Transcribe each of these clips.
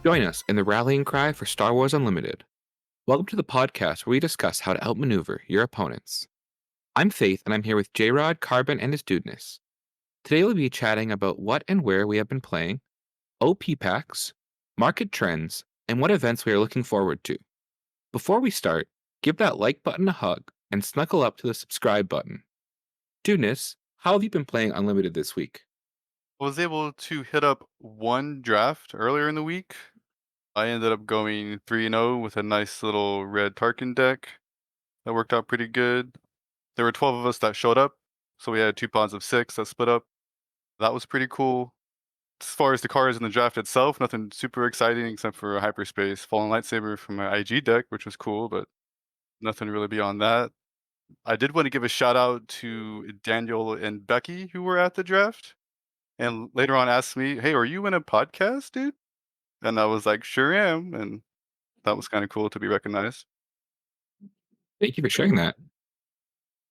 Join us in the rallying cry for Star Wars Unlimited. Welcome to the podcast where we discuss how to outmaneuver your opponents. I'm Faith, and I'm here with J-Rod, Carbon, and his dudeness. Today we'll be chatting about what and where we have been playing, OP packs, market trends, and what events we are looking forward to. Before we start, give that like button a hug and snuggle up to the subscribe button. Dudeness, how have you been playing Unlimited this week? I was able to hit up one draft earlier in the week. I ended up going 3-0 with a nice little red Tarkin deck. That worked out pretty good. There were 12 of us that showed up, so we had two pods of six that split up. That was pretty cool. As far as the cards in the draft itself, nothing super exciting except for a hyperspace fallen lightsaber from my IG deck, which was cool, but nothing really beyond that. I did want to give a shout out to Daniel and Becky who were at the draft and later on asked me, "Hey, are you in a podcast, dude?" And I was like, "Sure am," and that was kinda cool to be recognized. Thank you for sharing that.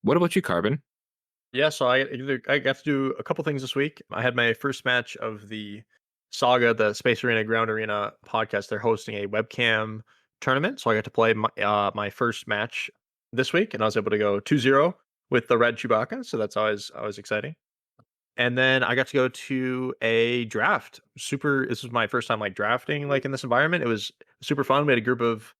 What about you, Carbon? Yeah, so I got to do a couple things this week. I had my first match of the Saga, the Space Arena Ground Arena podcast. They're hosting a webcam tournament, so I got to play my first match this week, and I was able to go 2-0 with the red Chewbacca. So that's always exciting. And then I got to go to a draft. Super. This was my first time like drafting like in this environment. It was super fun. We had a group of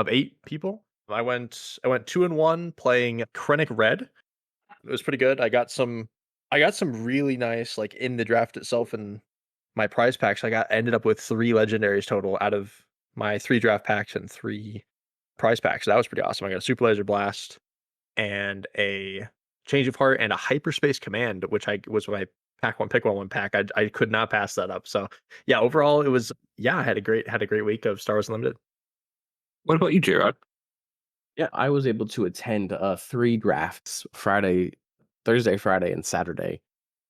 8 people. I went 2-1 playing Krennic Red. It was pretty good. I got some really nice like in the draft itself and my prize packs. Ended up with 3 legendaries total out of my 3 draft packs and 3 prize packs. So that was pretty awesome. I got a Super Laser Blast and a Change of Heart and a Hyperspace Command, which I was my pack one pick one pack. I could not pass that up. So yeah, overall it was I had a great week of Star Wars Unlimited. What about you, J-Rod? Yeah, I was able to attend 3 drafts Thursday, Friday, and Saturday.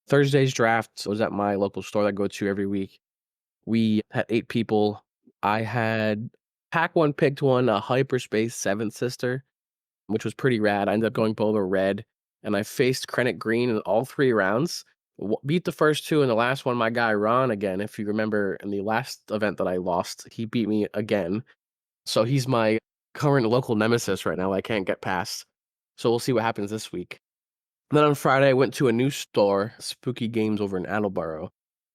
Thursday's draft was at my local store that I go to every week. We had 8 people. I had pack one picked one, a Hyperspace Seventh Sister, which was pretty rad. I ended up going Boba Red, and I faced Krennic Green in all 3 rounds. Beat the first 2, and the last one, my guy Ron again. If you remember in the last event that I lost, he beat me again. So he's my current local nemesis right now. I can't get past. So we'll see what happens this week. Then on Friday, I went to a new store, Spooky Games over in Attleboro,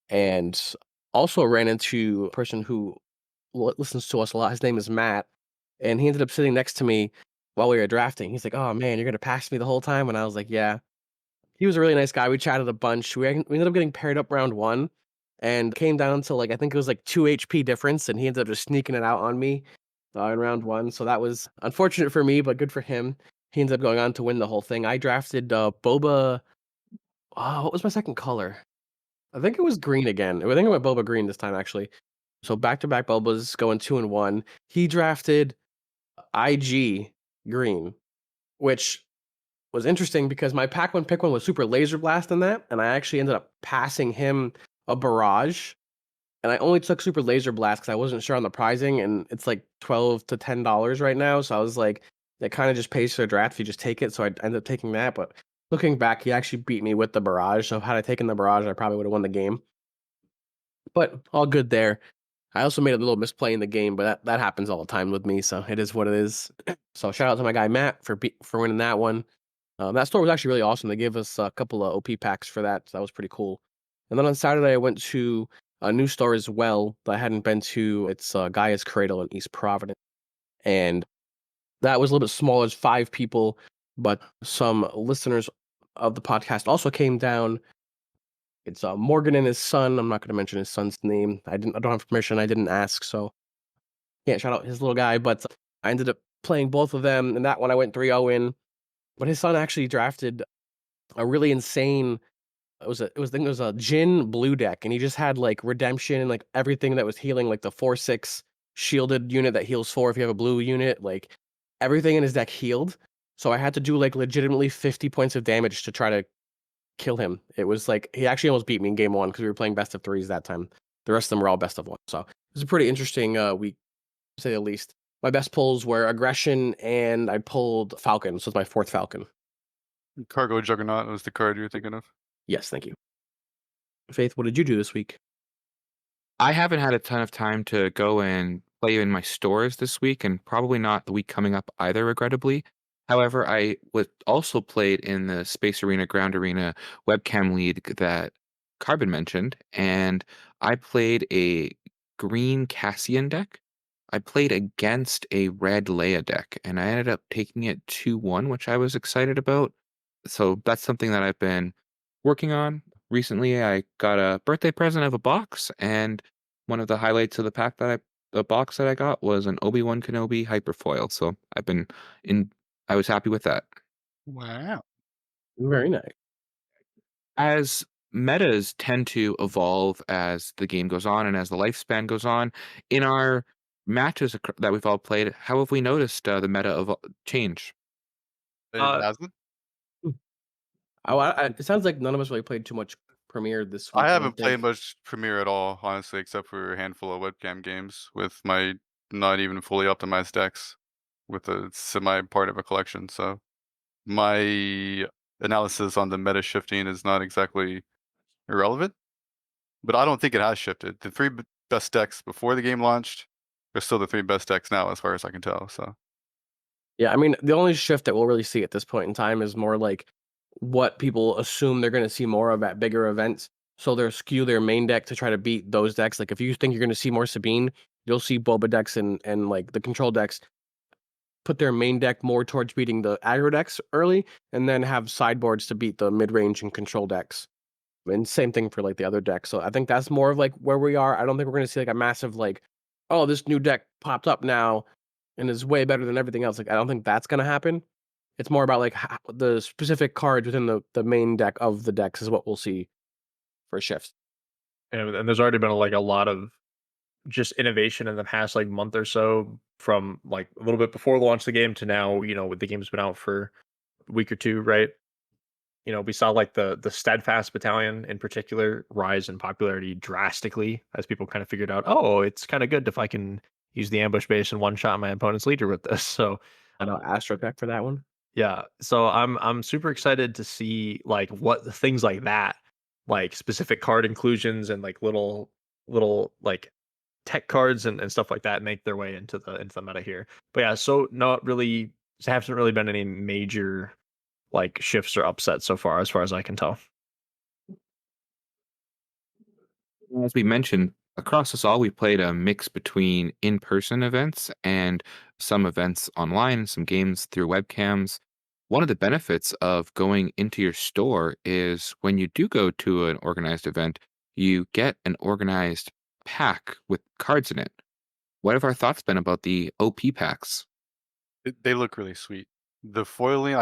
and also ran into a person who listens to us a lot. His name is Matt, and he ended up sitting next to me while we were drafting. He's like, "Oh man, you're gonna pass me the whole time," and I was like, "Yeah." He was a really nice guy. We chatted a bunch. We ended up getting paired up round one, and came down to like I think it was like 2 HP difference, and he ended up just sneaking it out on me in round one. So that was unfortunate for me, but good for him. He ended up going on to win the whole thing. I drafted Boba. Oh, what was my second color? I think it was green again. I think I went Boba green this time actually. So back to back Bobas going 2-1. He drafted IG green, which was interesting because my pack one pick one was super laser blast in that, and I actually ended up passing him a barrage. And I only took super laser blast because I wasn't sure on the pricing, and it's like $12 to $10 right now. So I was like, it kind of just pays for the draft if you just take it. So I ended up taking that. But looking back, he actually beat me with the barrage. So had I taken the barrage, I probably would have won the game. But all good there. I also made a little misplay in the game, but that happens all the time with me. So it is what it is. So shout out to my guy Matt for winning that one. That store was actually really awesome. They gave us a couple of OP packs for that. So that was pretty cool. And then on Saturday, I went to a new store as well that I hadn't been to. It's Gaia's Cradle in East Providence. And that was a little bit smaller, as 5 people, but some listeners of the podcast also came down. It's Morgan and his son. I'm not going to mention his son's name. I don't have permission. I didn't ask, so can't shout out his little guy. But I ended up playing both of them, and that one I went 3-0 in. But his son actually drafted a really insane. I think it was a Jin blue deck, and he just had like redemption and like everything that was healing, like the 4/6 shielded unit that heals 4 if you have a blue unit. Like everything in his deck healed. So I had to do like legitimately 50 points of damage to try to kill him. It was like he actually almost beat me in game one because we were playing best of threes that time. The rest of them were all best of one. So it was a pretty interesting week, to say the least. My best pulls were aggression, and I pulled Falcon. So it's my 4th Falcon. Cargo Juggernaut was the card you were thinking of. Yes, thank you. Faith, what did you do this week? I haven't had a ton of time to go and play in my stores this week, and probably not the week coming up either, regrettably. However, I was also played in the Space Arena Ground Arena webcam league that Carbon mentioned, and I played a green Cassian deck. I played against a red Leia deck, and I ended up taking it 2-1, which I was excited about. So that's something that I've been working on. Recently, I got a birthday present of a box, and one of the highlights of the box that I got was an Obi-Wan Kenobi hyperfoil. So in I was happy with that. Wow. Very nice. As metas tend to evolve as the game goes on and as the lifespan goes on, in our matches that we've all played, how have we noticed the meta change? It Uh, hasn't. It sounds like none of us really played too much Premiere this I week. I don't haven't played think. much Premiere at all, honestly, except for a handful of webcam games with my not even fully optimized decks with a semi part of a collection. So my analysis on the meta shifting is not exactly irrelevant, but I don't think it has shifted. The three best decks before the game launched are still the three best decks now, as far as I can tell. So Yeah, I mean, the only shift that we'll really see at this point in time is more like what people assume they're going to see more of at bigger events. So they'll skew their main deck to try to beat those decks. Like if you think you're going to see more Sabine, you'll see Boba decks and like the control decks put their main deck more towards beating the aggro decks early, and then have sideboards to beat the mid range and control decks. And same thing for like the other decks. So I think that's more of like where we are. I don't think we're going to see like a massive like, oh, this new deck popped up now and is way better than everything else. Like I don't think that's going to happen. It's more about like the specific cards within the main deck of the decks is what we'll see for shifts. and there's already been like a lot of just innovation in the past like month or so, from like a little bit before the launch of the game to now. The game's been out for a week or two, right? We saw like the Steadfast Battalion in particular rise in popularity drastically as people kind of figured out, oh, it's kind of good if I can use the ambush base and one shot my opponent's leader with this. So I know Astro deck for that one. yeah, so I'm super excited to see like what things like that, like specific card inclusions and like little like tech cards and stuff like that, make their way into the meta here. But yeah, so not really, there hasn't really been any major like shifts or upsets so far as I can tell. As we mentioned, across us all, we played a mix between in-person events and some events online, some games through webcams. One of the benefits of going into your store is when you do go to an organized event, you get an organized pack with cards in it. What have our thoughts been about the OP packs? they look really sweet. The foiling,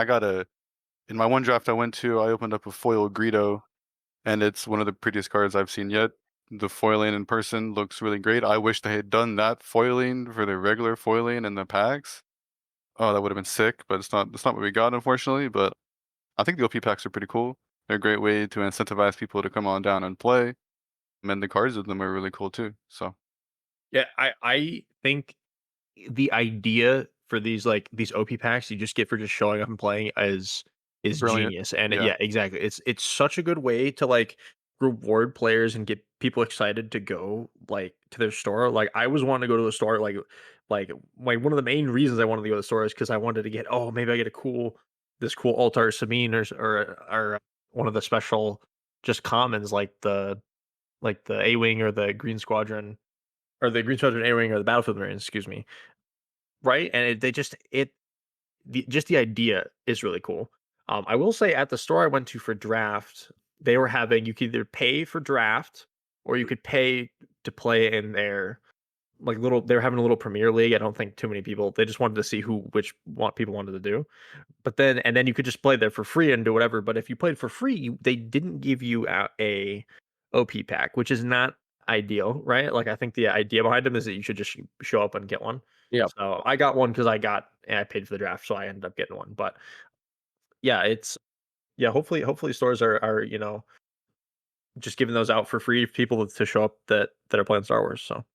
in my one draft I went to, I opened up a foil Greedo, and it's one of the prettiest cards I've seen yet. The foiling in person looks really great. I wish they had done that foiling for the regular foiling in the packs. Oh, that would have been sick, but it's not what we got, unfortunately. But I think the OP packs are pretty cool. They're a great way to incentivize people to come on down and play. And the cards of them are really cool too. So Yeah, I think the idea for these OP packs you just get for just showing up and playing is brilliant. genius. And Yeah. yeah, exactly. It's such a good way to like reward players and get people excited to go like to their store. Like I was wanting to go to the store like one of the main reasons I wanted to go to the store is because I wanted to get, oh, maybe I get this cool Altar Sabine or one of the special just commons like the A-Wing or the Green Squadron, or the Green Squadron A-Wing or the Battlefield Marines, excuse me. Right? And just the idea is really cool. I will say at the store I went to for draft, they were having, you could either pay for draft or you could pay to play in their like little, they're having a little Premier League. I don't think too many people, they just wanted to see which what people wanted to do. But then you could just play there for free and do whatever. But if you played for free, they didn't give you a OP pack, which is not ideal, right? Like I think the idea behind them is that you should just show up and get one. Yeah. So I got one because I paid for the draft, so I ended up getting one. But yeah, yeah. Hopefully stores are just giving those out for free for people to show up that are playing Star Wars. So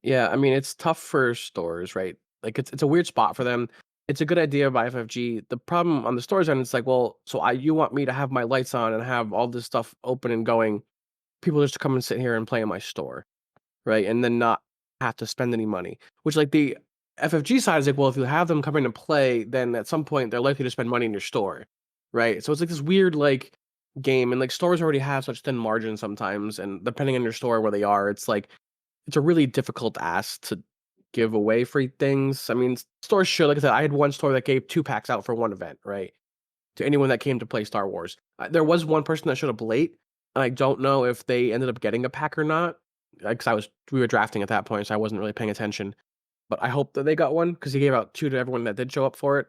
Yeah, I mean, it's tough for stores, right? Like it's a weird spot for them. It's a good idea by FFG. The problem on the stores end, it's like, well, so you want me to have my lights on and have all this stuff open and going. People just come and sit here and play in my store. right? And then not have to spend any money. Which like the FFG side is like, well, if you have them come in and play, then at some point they're likely to spend money in your store, right? So it's like this weird like game, and like stores already have such thin margins sometimes, and depending on your store where they are, it's like it's a really difficult ask to give away free things. I mean, stores should, like I said, I had one store that gave 2 packs out for one event, right? To anyone that came to play Star Wars. There was one person that showed up late, and I don't know if they ended up getting a pack or not, because we were drafting at that point, so I wasn't really paying attention. But I hope that they got one because he gave out 2 to everyone that did show up for it.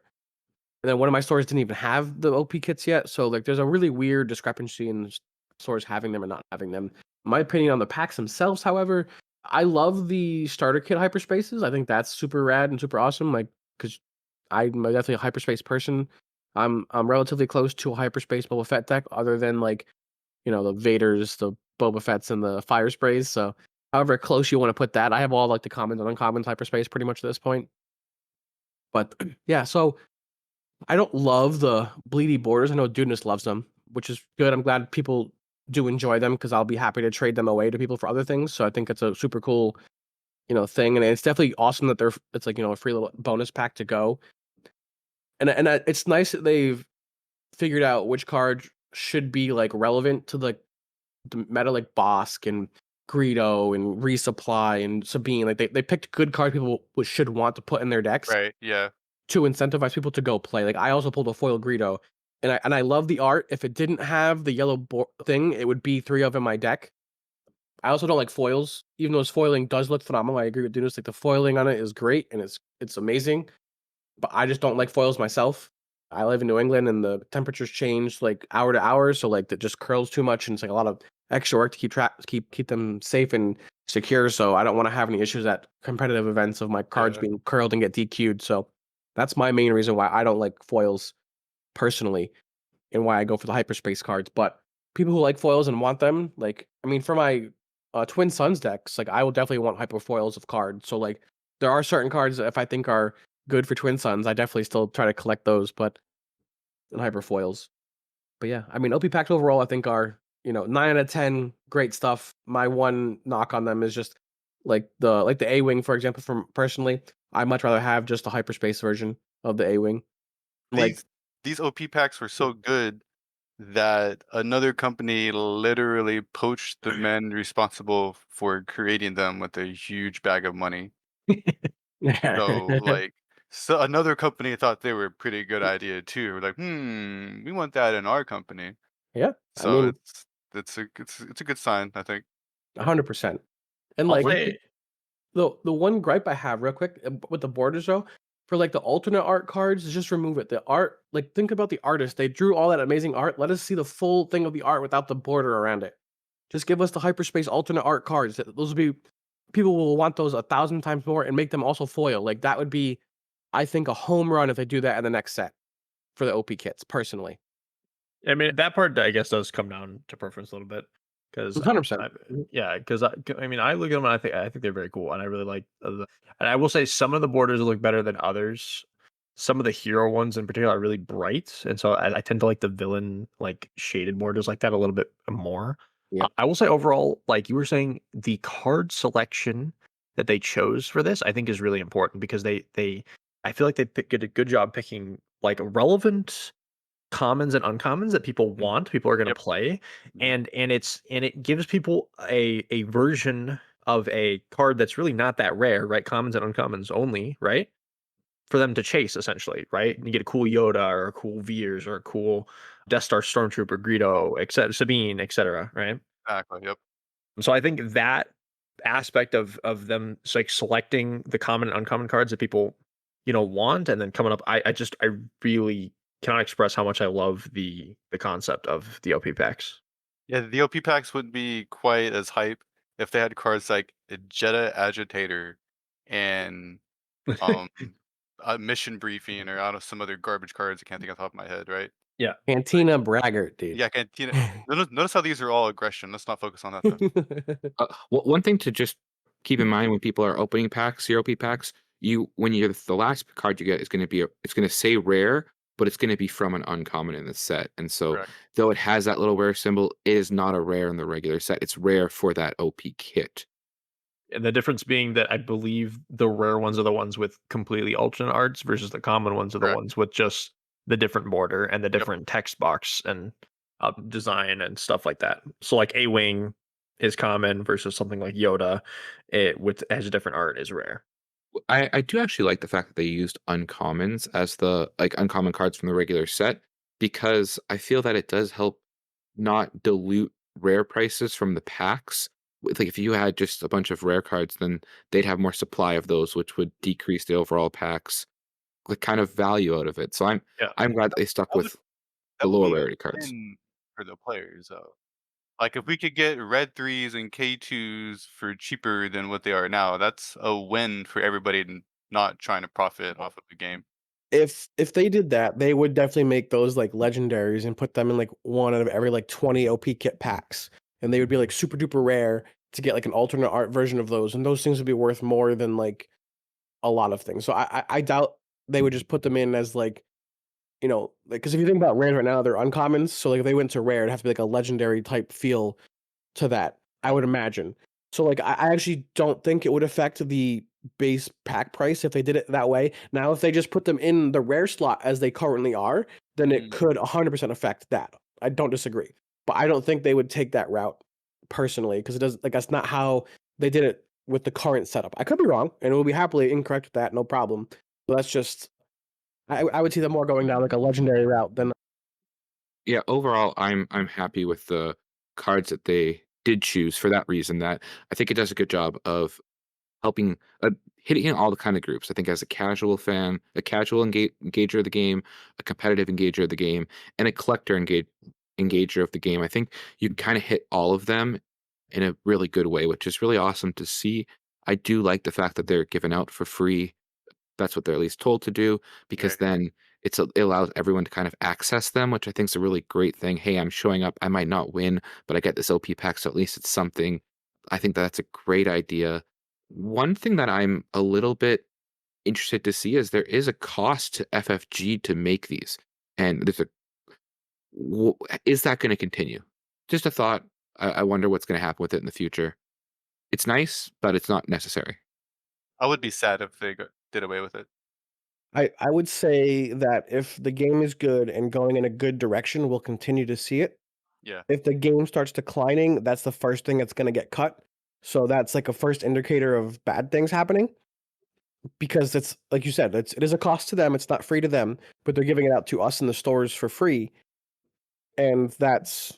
And then one of my stores didn't even have the OP kits yet, so like there's a really weird discrepancy in stores having them and not having them. My opinion on the packs themselves, however, I love the starter kit hyperspaces. I think that's super rad and super awesome. Like, because I'm definitely a hyperspace person. I'm relatively close to a hyperspace Boba Fett deck, other than like the Vaders, the Boba Fett's, and the fire sprays. So, however close you want to put that, I have all like the commons and uncommons hyperspace pretty much at this point. But yeah, so I don't love the bleedy borders. I know Dudeness loves them, which is good. I'm glad people do enjoy them because I'll be happy to trade them away to people for other things. So I think it's a super cool, thing, and it's definitely awesome that it's like a free little bonus pack to go. And it's nice that they've figured out which card should be like relevant to the meta, like Bosk and Greedo and Resupply and Sabine. Like they picked good cards people should want to put in their decks Right. Yeah. to incentivize people to go play. Like I also pulled a foil Greedo, and I love the art. If it didn't have the yellow thing, it would be 3 of in my deck. I also don't like foils, even though his foiling does look phenomenal. I agree with Dunas. Like the foiling on it is great and it's amazing, but I just don't like foils myself. I live in New England and the temperatures change like hour to hour, so like that just curls too much, and it's like a lot of extra work to keep them safe and secure. So I don't want to have any issues at competitive events of my cards Yeah. being curled and get DQ'd. So that's my main reason why I don't like foils personally, and why I go for the hyperspace cards. But people who like foils and want them, like I mean, for my Twin Suns decks, like I will definitely want hyper foils of cards. So like there are certain cards that if I think are good for Twin Suns, I definitely still try to collect those, but in hyper foils. But yeah, I mean OP packs overall I think are 9 out of 10 great stuff. My one knock on them is just like the A Wing, for example. From personally, I much rather have just the hyperspace version of the A Wing. Like These OP packs were so good that another company literally poached the men responsible for creating them with a huge bag of money. So like, so another company thought they were a pretty good idea too. We're like, we want that in our company. yeah, I So mean it's a good sign, I think. 100%. And I'll like say the one gripe I have real quick with the borders though, for like the alternate art cards, is just remove it. The art, like think about the artist. They drew all that amazing art. Let us see the full thing of the art without the border around it. Just give us the hyperspace alternate art cards. Those will be people will want those 1,000 times more, and make them also foil. Like that would be, I think, a home run if they do that in the next set for the OP kits. Personally, I mean, that part, I guess, does come down to preference a little bit, because 100%. yeah, because I mean, I look at them and I think they're very cool, and I really like and I will say some of the borders look better than others. Some of the hero ones in particular are really bright, and so I tend to like the villain like shaded borders like that a little bit more. Yeah. I will say overall, like you were saying, the card selection that they chose for this, I think, is really important, because they I feel like they did a good job picking like relevant commons and uncommons that people want, people are going to Yep. play, Mhm. and it gives people a version of a card that's really not that rare, right? Commons and uncommons only, right? For them to chase, essentially, right? And you get a cool Yoda or a cool Veers or a cool Death Star Stormtrooper, Greedo, etc., Sabine, etc., right? Exactly. Yep. So I think that aspect of them like selecting the common and uncommon cards that people want, and then coming up, I really cannot express how much I love the concept of the OP packs. Yeah, the OP packs wouldn't be quite as hype if they had cards like a Jetta Agitator and um a mission briefing, or I don't know, some other garbage cards I can't think off the top of my head, right? Yeah. Cantina Braggart, dude. Yeah, Cantina. Notice how these are all aggression. Let's not focus on that though. One thing to just keep in mind when people are opening packs, zero P packs, when you're the last card you get is going to be it's going to say rare, but it's going to be from an uncommon in the set. And so, Correct. though it has that little rare symbol, it is not a rare in the regular set. It's rare for that OP kit. And the difference being that I believe the rare ones are the ones with completely alternate arts versus the common ones are the Correct. ones with just the different border and the Yep. different text box and design and stuff like that. So like A Wing is common versus something like Yoda, it with has a different art is rare. I do actually like the fact that they used uncommons as the like uncommon cards from the regular set because I feel that it does help not dilute rare prices from the packs. Like if you had just a bunch of rare cards, then they'd have more supply of those, which would decrease the overall packs, the kind of value out of it. So Yeah. I'm glad that they stuck That would with the that would lower be a rarity cards. win for the players though. Like if we could get red threes and K2s for cheaper than what they are now, that's a win for everybody not trying to profit off of the game. If they did that, they would definitely make those like legendaries and put them in like one out of every like 20 OP kit packs. And they would be like super duper rare to get like an alternate art version of those. And those things would be worth more than like a lot of things. So I doubt they would just put them in as like, like because if you think about rares right now, they're uncommons. So like if they went to rare, it'd have to be like a legendary type feel to that, I would imagine. So like I actually don't think it would affect the base pack price if they did it that way. Now, if they just put them in the rare slot as they currently are, then it Mm. could 100% affect that. I don't disagree, but I don't think they would take that route personally because it does like that's not how they did it with the current setup. I could be wrong, and we'll be happily incorrect with that, no problem. But that's just I would see them more going down like a legendary route than Yeah, overall, I'm happy with the cards that they did choose for that reason. That I think it does a good job of helping hitting all the kind of groups. I think as a casual fan, a casual engager of the game, a competitive engager of the game, and a collector engager of the game. I think you can kind of hit all of them in a really good way, which is really awesome to see. I do like the fact that they're given out for free. That's what they're at least told to do, because Right. then it allows everyone to kind of access them, which I think is a really great thing. Hey, I'm showing up. I might not win, but I get this OP pack, so at least it's something. I think that's a great idea. One thing that I'm a little bit interested to see is there is a cost to FFG to make these, and is that going to continue? Just a thought. I wonder what's going to happen with it in the future. It's nice, but it's not necessary. I would be sad if they did away with it. I would say that if the game is good and going in a good direction, we'll continue to see it. Yeah. If the game starts declining, that's the first thing that's gonna get cut. So that's like a first indicator of bad things happening. Because it's like you said, it is a cost to them. It's not free to them, but they're giving it out to us in the stores for free. And that's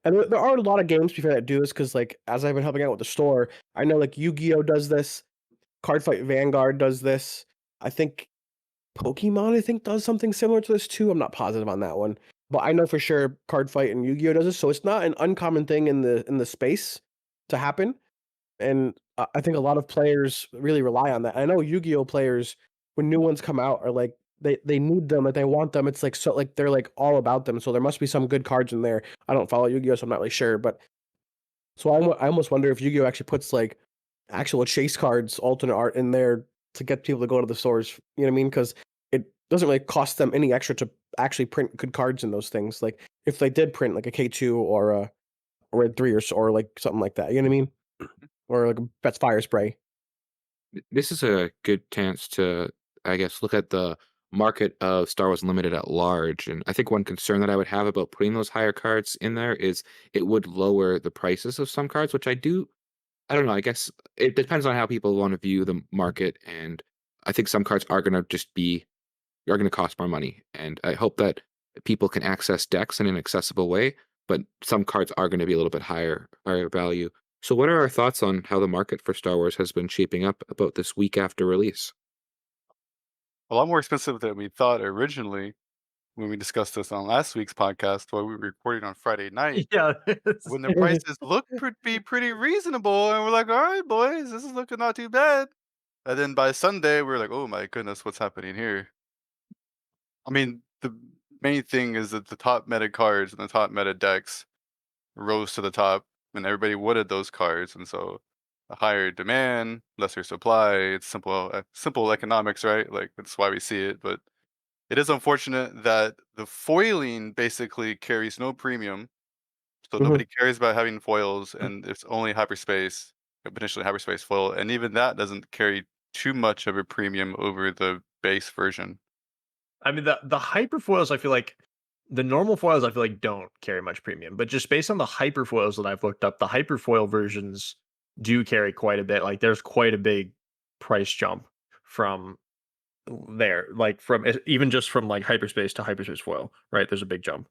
and there are a lot of games before that do this because like as I've been helping out with the store, I know like Yu-Gi-Oh does this, Cardfight Vanguard does this. I think Pokemon, I think, does something similar to this too. I'm not positive on that one, but I know for sure Cardfight and Yu-Gi-Oh does this. So it's not an uncommon thing in the space to happen, and I think a lot of players really rely on that. I know Yu-Gi-Oh players, when new ones come out, are like they need them, like they want them. It's like so like they're like all about them. So there must be some good cards in there. I don't follow Yu-Gi-Oh, so I'm not really sure, but so I almost wonder if Yu-Gi-Oh actually puts like actual chase cards, alternate art in there to get people to go to the stores. You know what I mean? Because it doesn't really cost them any extra to actually print good cards in those things. Like if they did print like a K2 or a Red 3 or like something like that. You know what I mean? Or like a Bet's Fire Spray. This is a good chance to, I guess, look at the market of Star Wars Unlimited at large. And I think one concern that I would have about putting those higher cards in there is it would lower the prices of some cards, which I don't know. I guess it depends on how people want to view the market. And I think some cards are going to are going to cost more money. And I hope that people can access decks in an accessible way, but some cards are going to be a little bit higher value. So, what are our thoughts on how the market for Star Wars has been shaping up about this week after release? A lot more expensive than we thought originally when we discussed this on last week's podcast while we were recording on Friday night. Yeah. When the prices look pretty reasonable, and we're like, all right, boys, this is looking not too bad. And then by Sunday, we're like, oh my goodness, what's happening here? I mean, the main thing is that the top meta cards and the top meta decks rose to the top, and everybody wanted those cards, and so a higher demand, lesser supply. It's simple economics, right? Like that's why we see it. But it is unfortunate that the foiling basically carries no premium, so Mhm. nobody cares about having foils, and it's only hyperspace. potentially hyperspace foil, and even that doesn't carry too much of a premium over the base version. I mean, the hyper foils, I feel like the normal foils, I feel like don't carry much premium, but just based on the hyper foils that I've looked up, the hyper foil versions do carry quite a bit. Like, there's quite a big price jump from there, like even just from like hyperspace to hyperspace foil, right? There's a big jump.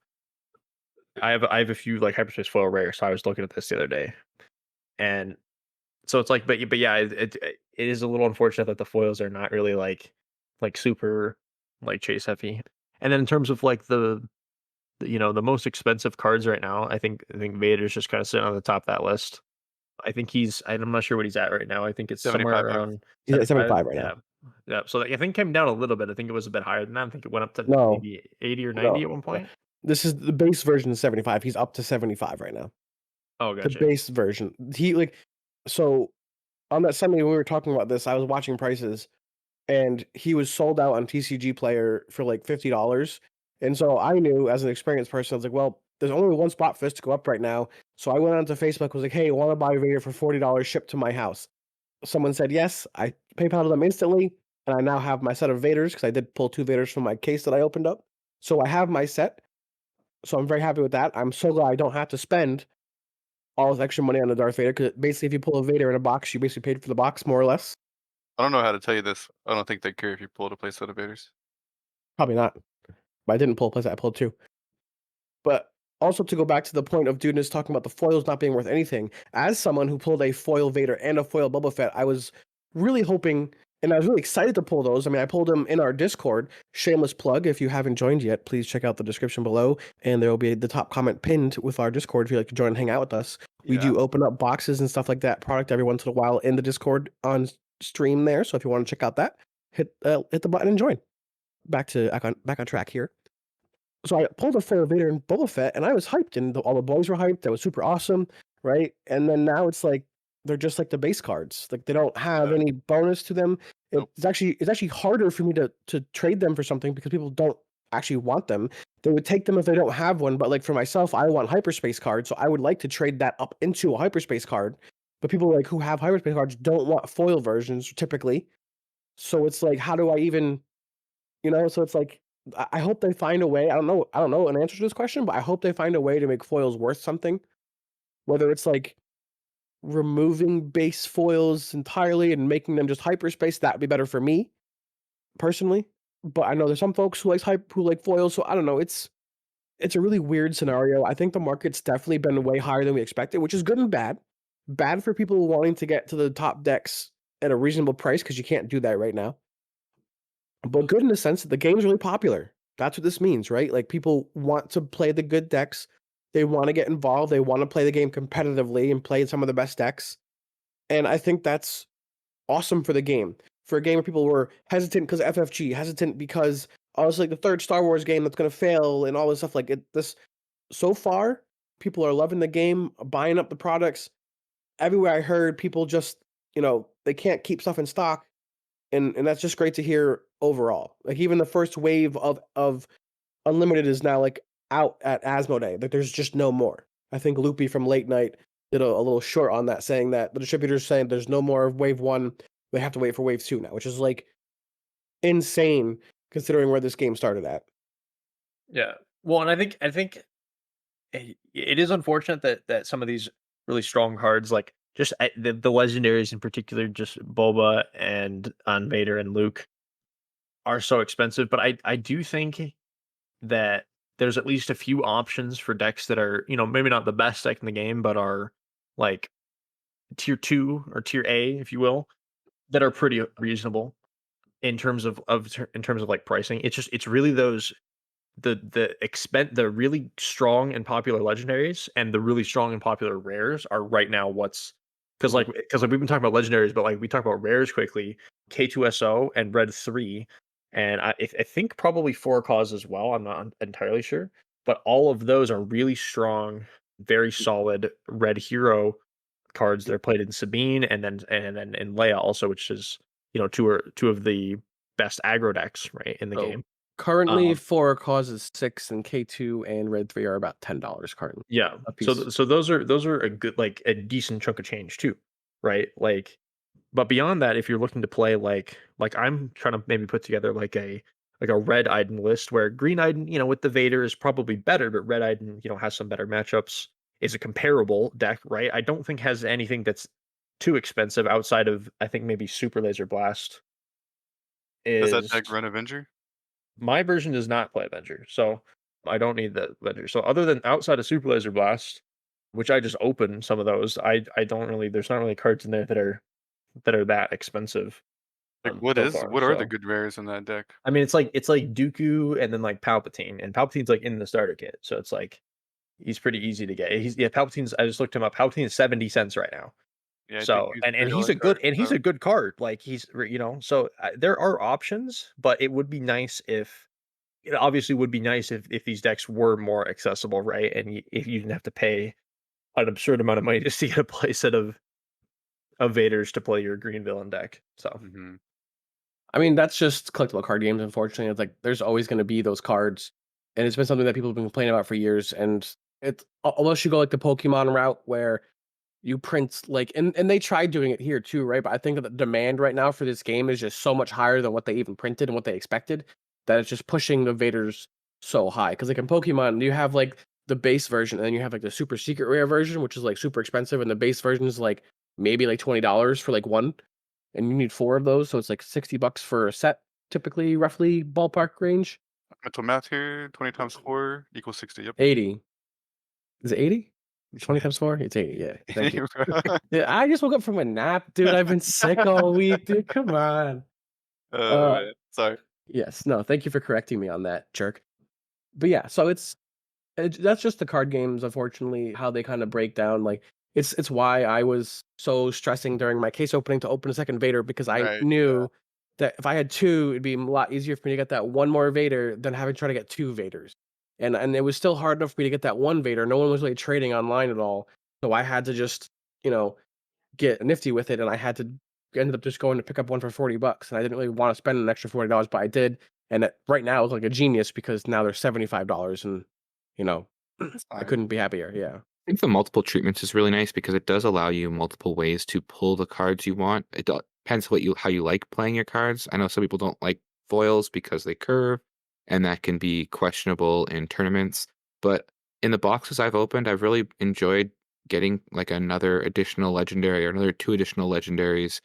I have a few like hyperspace foil rares, so I was looking at this the other day, and so it's like, but yeah, it is a little unfortunate that the foils are not really like super like chase heavy. And then in terms of like the most expensive cards right now, I think Vader's just kind of sitting on the top of that list. I'm not sure what he's at right now. I think it's somewhere 75 now. around He's at 75 right yeah. now. Yeah, so I think it came down a little bit. I think it was a bit higher than that. I think it went up to No. maybe 80 or 90 No. at one point. This is the base version of 75. He's up to 75 right now. Oh, The gotcha. base version. So on that Sunday when we were talking about this, I was watching prices, and he was sold out on TCG Player for like $50. And so I knew, as an experienced person, I was like, well, there's only one spot for this to go up right now. So I went onto Facebook, was like, hey, want to buy Vader for $40 shipped to my house? Someone said yes. I PayPal'd them instantly, and I now have my set of Vaders because I did pull 2 Vaders from my case that I opened up. So I have my set. So I'm very happy with that. I'm so glad I don't have to spend all this extra money on the Darth Vader, because basically if you pull a Vader in a box, you basically paid for the box, more or less. I don't know how to tell you this. I don't think they care if you pull a playset of Vaders. Probably not. But I didn't pull a playset, I pulled 2. But also, to go back to the point of Dudeness talking about the foils not being worth anything, as someone who pulled a foil Vader and a foil Boba Fett, I was really hoping, and I was really excited to pull those. I mean, I pulled them in our Discord. Shameless plug. If you haven't joined yet, please check out the description below, and there will be the top comment pinned with our Discord if you'd like to join and hang out with us. We do open up boxes and stuff like that, product every once in a while in the Discord on stream there. So if you want to check out that, hit the button and join. Back on track here. So I pulled a foil Vader and Boba Fett, and I was hyped, and all the boys were hyped. That was super awesome, right? And then now it's like they're just like the base cards. Like, they don't have any bonus to them. Nope. It's actually harder for me to trade them for something because people don't actually want them. They would take them if they don't have one, but like for myself, I want hyperspace cards, so I would like to trade that up into a hyperspace card. But people like who have hyperspace cards don't want foil versions typically. So it's like, how do I even, So it's like, I hope they find a way. I don't know an answer to this question, but I hope they find a way to make foils worth something. Whether it's like removing base foils entirely and making them just hyperspace, that would be better for me personally. But I know there's some folks who like foils, so I don't know. It's a really weird scenario. I think the market's definitely been way higher than we expected, which is good and bad. Bad for people wanting to get to the top decks at a reasonable price, because you can't do that right now. But good in the sense that the game's really popular. That's what this means, right? Like, people want to play the good decks. They want to get involved. They want to play the game competitively and play some of the best decks. And I think that's awesome for the game. For a game where people were hesitant because of FFG, hesitant because it's like the third Star Wars game that's going to fail and all this stuff. Like, so far, people are loving the game, buying up the products. Everywhere I heard, people just, they can't keep stuff in stock. And that's just great to hear overall. Like, even the first wave of Unlimited is now like out at Asmodee. Like, there's just no more. I think Loopy from Late Night did a little short on that, saying that the distributor's saying there's no more of Wave 1. They have to wait for Wave 2 now, which is like insane considering where this game started at. Yeah. Well, and I think it is unfortunate that some of these really strong cards, like just the legendaries in particular, just Boba and on Vader and Luke, are so expensive. But I do think that there's at least a few options for decks that are, maybe not the best deck in the game, but are like tier 2 or tier A, if you will, that are pretty reasonable in terms of like pricing. It's really those the really strong and popular legendaries and the really strong and popular rares are right now what's, because we've been talking about legendaries, but like we talk about rares quickly. K2SO and Red 3, and I think probably 4 Cause as well. I'm not entirely sure, but all of those are really strong, very solid red hero cards that are played in Sabine and then in Leia also, which is two of the best aggro decks right in the game. Currently, 4 Causes 6 and K2 and Red 3 are about $10 currently. Yeah. A piece. So those are a good, like a decent chunk of change too. right? Like, but beyond that, if you're looking to play like I'm trying to maybe put together like a Red Iden list where Green Iden, with the Vader is probably better, but Red Iden, has some better matchups. Is a comparable deck, right? I don't think has anything that's too expensive outside of I think maybe Super Laser Blast Does that is deck run Avenger? my version does not play Avenger, so I don't need the Avenger. So other than outside of Super Laser Blast, which I just opened some of those, I don't really there's not really cards in there that are that expensive Like, so far. what are the So good rares in that deck? I mean, it's like Dooku and then like Palpatine, and Palpatine's like in the starter kit, so it's like he's pretty easy to get. Palpatine's. I just looked him up. Palpatine's 70 cents right now. Yeah, I think So he's and he's $3 a good card. and he's So a good card. Like so there are options, but it would be nice if it obviously would be nice if these decks were more accessible, right? And if you didn't have to pay an absurd amount of money just to get a playset of Vaders to play your green villain deck. So mhm. I mean, that's just collectible card games, unfortunately. It's like there's always going to be those cards, and it's been something that people have been complaining about for years. And it's unless you go like the Pokemon route where you print like, and they tried doing it here too, right? But I think that the demand right now for this game is just so much higher than what they even printed and what they expected that it's just pushing the Vaders so high. Because like in Pokemon, you have like the base version, and then you have like the super secret rare version, which is like super expensive, and the base version is like maybe like $20 for like one, and you need four of those, so it's like $60 for a set, typically, roughly ballpark range. Mental math here. 20 times 4 equals 60. Yep. 80. Is it 80? 20 times 4? It's 80. Yeah. Thank you. Yeah, I just woke up from a nap, dude. I've been sick all week, dude. Come on. Oh, Uh, man. Sorry. yes. No, thank you for correcting me on that, jerk. But yeah, so that's just the card games, unfortunately, how they kind of break down. Like it's why I was so stressing during my case opening to open a second Vader, because I Right. knew that if I had two, it'd be a lot easier for me to get that one more Vader than having to try to get two Vaders. And it was still hard enough for me to get that one Vader. No one was really trading online at all. So I had to just, you know, get nifty with it, and I had to ended up just going to pick up one for $40, and I didn't really want to spend an extra $40, but I did. And right now it's like a genius because now they're $75, and you know, That's I fine. couldn't be happier. Yeah. I think the multiple treatments is really nice because it does allow you multiple ways to pull the cards you want. Depends how you like playing your cards. I know some people don't like foils because they curve, and that can be questionable in tournaments. But in the boxes I've opened, I've really enjoyed getting like another additional legendary or another two additional legendaries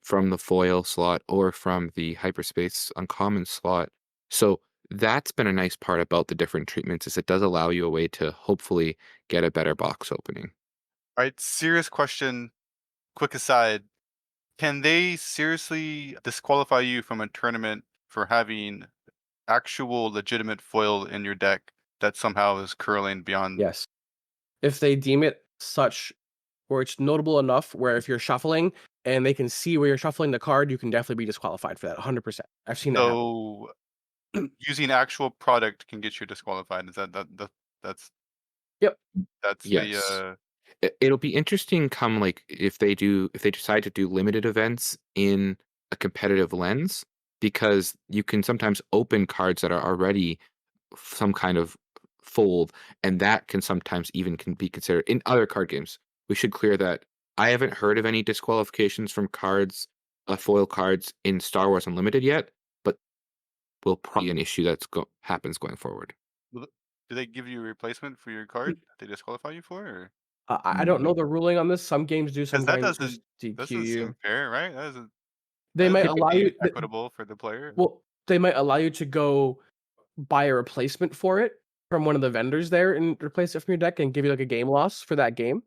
from the foil slot or from the hyperspace uncommon slot. So that's been a nice part about the different treatments is it does allow you a way to hopefully get a better box opening. All right. Serious question. Quick aside. Can they seriously disqualify you from a tournament for having actual legitimate foil in your deck that somehow is curling beyond? Yes. If they deem it such, or it's notable enough where if you're shuffling and they can see where you're shuffling the card, you can definitely be disqualified for that. 100%. I've seen that happen. So using actual product can get you disqualified. Is that's Yep. that's Yes. the It'll be interesting come like if they decide to do limited events in a competitive lens because you can sometimes open cards that are already some kind of fold, and that can sometimes even can be considered in other card games. We should clear that I haven't heard of any disqualifications from cards, foil cards in Star Wars Unlimited yet, but will probably be an issue happens going forward. do they give you a replacement for your card that they disqualify you for? Or I don't know the ruling on this. Some games do, some because games just DQ doesn't seem you. fair, right? That They might doesn't allow seem you. equitable for the player. Well, they might allow you to go buy a replacement for it from one of the vendors there and replace it from your deck and give you like a game loss for that game.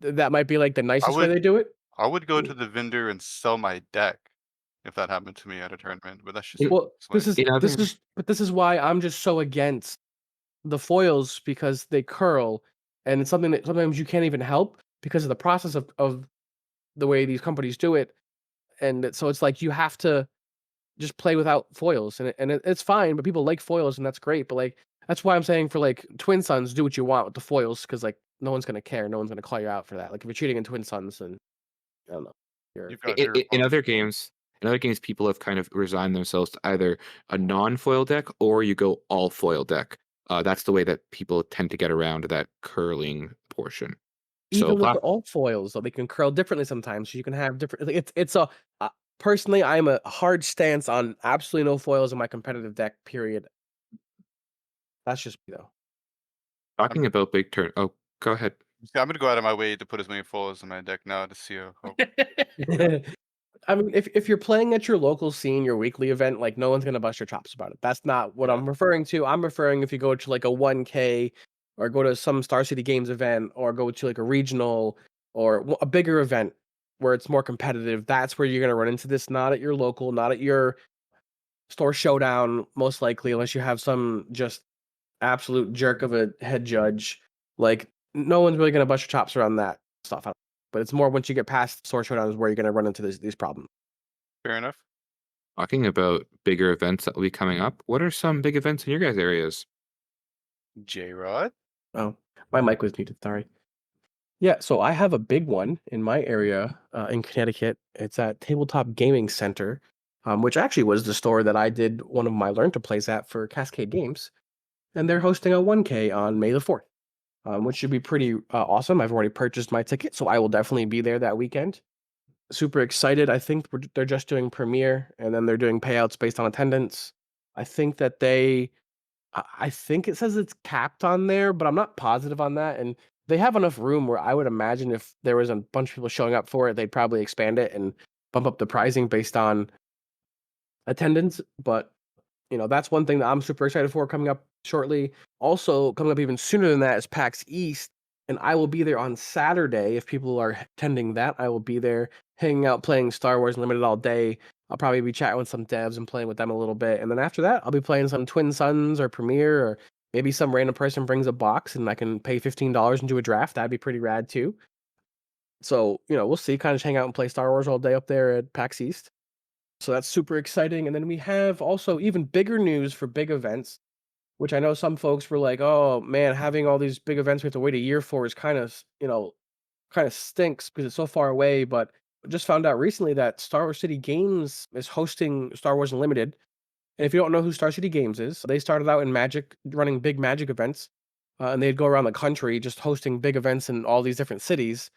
That might be like the I nicest way would they do it. I would go Mm. to the vendor and sell my deck if that happened to me at a tournament, but that's just In- Well, like In other, this is why I'm just so against the foils, because they curl, and it's something that sometimes you can't even help because of the process of the way these companies do it. So it's like you have to just play without foils, and it's fine, but people like foils, and that's great. But like that's why I'm saying for like Twin Suns, do what you want with the foils, because like no one's gonna care, no one's gonna call you out for that. Like if you're cheating in Twin Suns, then I don't know, you're you've got in, your in opponent. other games, people have kind of resigned themselves to either a non-foil deck or you go all foil deck. That's the way that people tend to get around that curling portion. So Even with the plat- alt foils, though, they can curl differently sometimes. So you can have different. It's a personally, I'm a hard stance on absolutely no foils in my competitive deck. Period. That's just me though. talking about big turn. Oh, go ahead. See, I'm gonna go out of my way to put as many foils in my deck now to see how. I mean, if you're playing at your local scene, your weekly event, like no one's gonna bust your chops about it. That's not what Yeah. I'm referring to. I'm referring if you go to like a 1K or go to some Star City Games event or go to like a regional or a bigger event where it's more competitive. That's where you're gonna run into this. Not at your local, not at your store showdown, most likely, unless you have some just absolute jerk of a head judge. Like no one's really gonna bust your chops around that stuff. But it's more once you get past store showdowns where you're gonna run into these problems. Fair enough. Talking about bigger events that will be coming up, what are some big events in your guys' areas? J-Rod? Oh, my mic was muted. Sorry. Yeah, so I have a big one in my area in Connecticut. It's at Tabletop Gaming Center, which actually was the store that I did one of my Learn to Plays at for Cascade Games. And they're hosting a 1K on May the 4th, which should be pretty awesome. I've already purchased my ticket, so I will definitely be there that weekend. Super excited. I think they're just doing premiere and then they're doing payouts based on attendance. I think that I think it says it's capped on there, but I'm not positive on that. And they have enough room where I would imagine if there was a bunch of people showing up for it, they'd probably expand it and bump up the pricing based on attendance. But that's one thing that I'm super excited for coming up shortly. Also, coming up even sooner than that is PAX East, and I will be there on Saturday. If people are attending that, I will be there hanging out, playing Star Wars Unlimited all day. I'll probably be chatting with some devs and playing with them a little bit, and then after that, I'll be playing some Twin Suns or Premiere, or maybe some random person brings a box and I can pay $15 and do a draft. That'd be pretty rad too. So we'll see. Kind of hang out and play Star Wars all day up there at PAX East. So that's super exciting. And then we have also even bigger news for big events, which I know some folks were like, "Oh man, having all these big events we have to wait a year for is kind of, kind of stinks because it's so far away." But just found out recently that Star Wars City Games is hosting Star Wars Unlimited. And if you don't know who Star City Games is, they started out in Magic, running big Magic events, and they'd go around the country just hosting big events in all these different cities.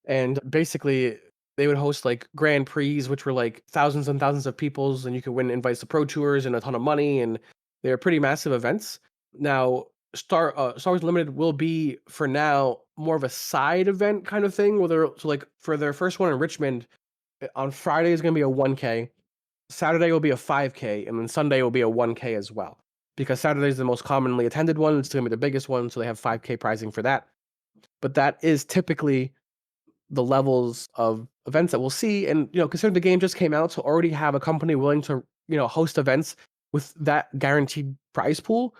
And basically, they would host like Grand Prix, which were like thousands and thousands of peoples, and you could win invites to pro tours and a ton of money, and they're pretty massive events. Now, Star Wars Limited will be for now more of a side event kind of thing. So like for their first one in Richmond, on Friday is going to be a 1K, Saturday will be a 5K, and then Sunday will be a 1K as well. Because Saturday is the most commonly attended one, it's going to be the biggest one, so they have 5K pricing for that. But that is typically the levels of events that we'll see. And considering the game just came out, so already have a company willing to host events with that guaranteed prize pool,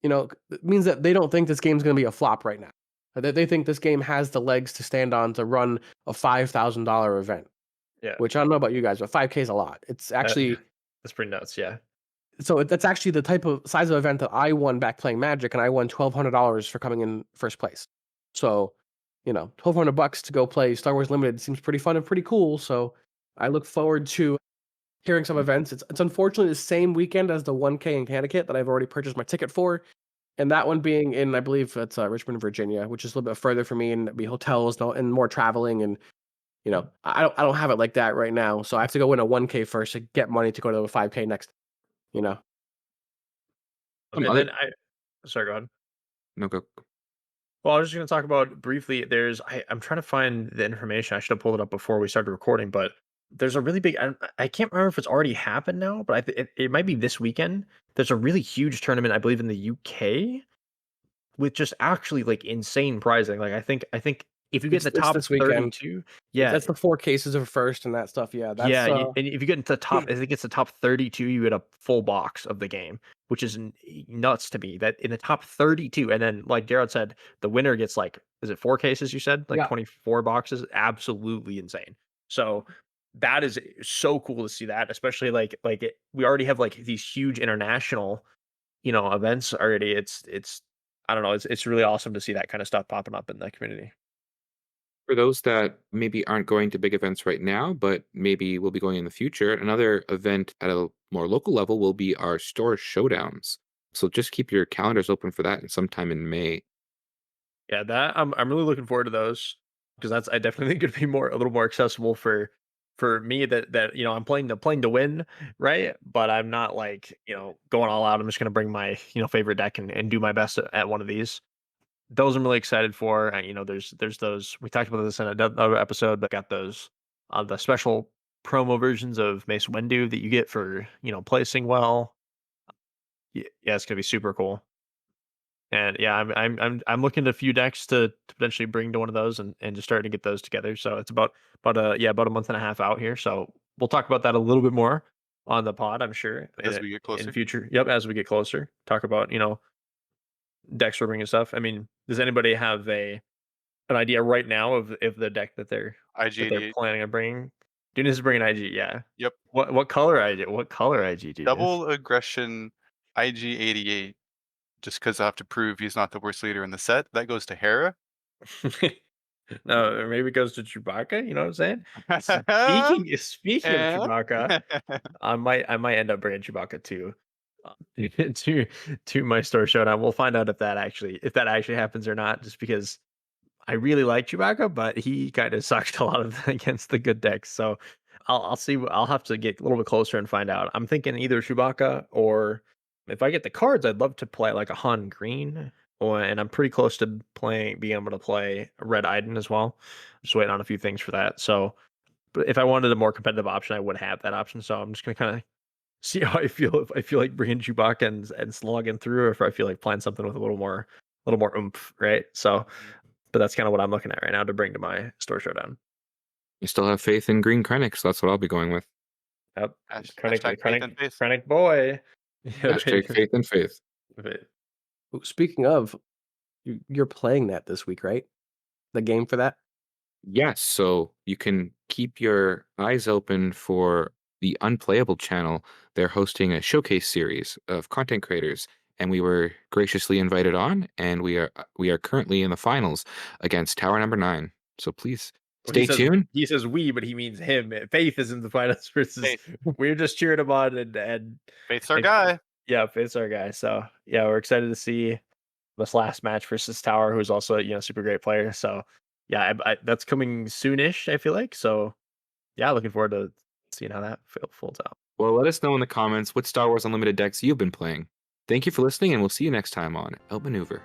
it means that they don't think this game's going to be a flop right now. That they think this game has the legs to stand on to run a $5,000 event. Yeah. Which I don't know about you guys, but 5K is a lot. It's actually That's pretty nuts. Yeah. so that's actually the type of size of event that I won back playing Magic, and I won $1,200 for coming in first place. So, $1,200 to go play Star Wars Limited seems pretty fun and pretty cool. So I look forward to hearing some events. It's unfortunately the same weekend as the 1K in Connecticut that I've already purchased my ticket for, and that one being in, I believe it's Richmond, Virginia, which is a little bit further for me, and it'd be hotels and more traveling, and I don't have it like that right now, so I have to go win a 1K first to get money to go to a 5K next. Okay, other- then sorry, go ahead. No, go. Well, I was just going to talk about briefly. I'm trying to find the information. I should have pulled it up before we started recording, but there's a really big. I can't remember if it's already happened now, but it might be this weekend. There's a really huge tournament, I believe, in the UK, with just actually like insane pricing. Like I think if you get in the It's top this weekend. 32, yeah, That's the 4 cases of first and that stuff. Yeah, that's and if you get into the top, I think it's the top 32, you get a full box of the game, which is nuts to me. That in the top 32, and then like Jared said, the winner gets like, is it 4 cases? You said like Yeah. 24 boxes, absolutely insane. So that is so cool to see that, especially we already have like these huge international, events already. It's I don't know, it's really awesome to see that kind of stuff popping up in the community. For those that maybe aren't going to big events right now, but maybe will be going in the future, another event at a more local level will be our store showdowns. So just keep your calendars open for that and sometime in May. Yeah, that I'm really looking forward to those because that's I definitely think it'd be more a little more accessible for me that I'm playing to win, right? But I'm not like going all out. I'm just gonna bring my favorite deck and do my best at one of these. Those I'm really excited for. And, there's those we talked about this in another episode, but got those the special promo versions of Mace Windu that you get for placing well. Yeah, it's gonna be super cool. And yeah, I'm looking at a few decks to potentially bring to one of those and just starting to get those together. So it's about a month and a half out here. So we'll talk about that a little bit more on the pod, I'm sure, As we get in closer. future. Yep, as we get closer, talk about decks we're bringing stuff. I mean, does anybody have an idea right now of if the deck that they're IG88. planning on bringing? Dunis is bringing IG, yeah. Yep. What color IG? What color IG? Dunis? Double aggression IG88. Just because I have to prove he's not the worst leader in the set. That goes to Hera. No, maybe it goes to Chewbacca. You know what I'm saying? Speaking of Chewbacca, I might end up bringing Chewbacca to to my store showdown. We'll find out if that actually happens or not. Just because I really like Chewbacca, but he kind of sucked a lot of against the good decks. So I'll see. I'll have to get a little bit closer and find out. I'm thinking either Chewbacca or if I get the cards, I'd love to play like a Han Green. And I'm pretty close to being able to play Red Iden as well. Just waiting on a few things for that. So, but if I wanted a more competitive option, I would have that option. So I'm just gonna kind of see how I feel. If I feel like bringing Chewbacca and slogging through, or if I feel like playing something with a little more oomph, right? So, but that's kind of what I'm looking at right now to bring to my store showdown. You still have faith in Green Krennic, so that's what I'll be going with. Yep, Hashtag faith and faith. Krennic boy. Hashtag faith and faith. Ooh, speaking of, you're playing that this week, right? The game for that? Yes, so you can keep your eyes open for the Unplayable channel. They're hosting a showcase series of content creators, and we were graciously invited on, and we are currently in the finals against Tower Number 9. So please stay tuned. He says we, but he means him. Faith is in the finals versus. Faith. We're just cheering him on and Faith's our and- guy. Yeah, Faith's our guy. So yeah, we're excited to see this last match versus Tower, who's also a super great player. So yeah, that's coming soonish. I feel like so. Yeah, looking forward to seeing how that folds out. Well, let us know in the comments what Star Wars Unlimited decks you've been playing. Thank you for listening, and we'll see you next time on Outmaneuver.